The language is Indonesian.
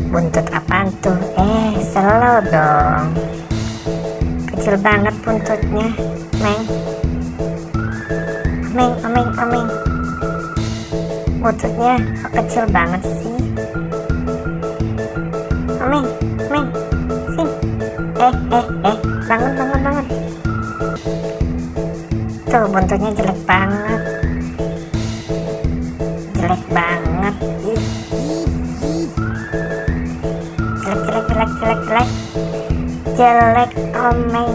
Buntut apaan tuh? Slow dong. Kecil banget buntutnya, Meng. Omeng. Buntutnya kok kecil banget sih? Omeng. Sini. Bangun. Tuh buntutnya jelek banget. Jelek. Jelek. Omeng.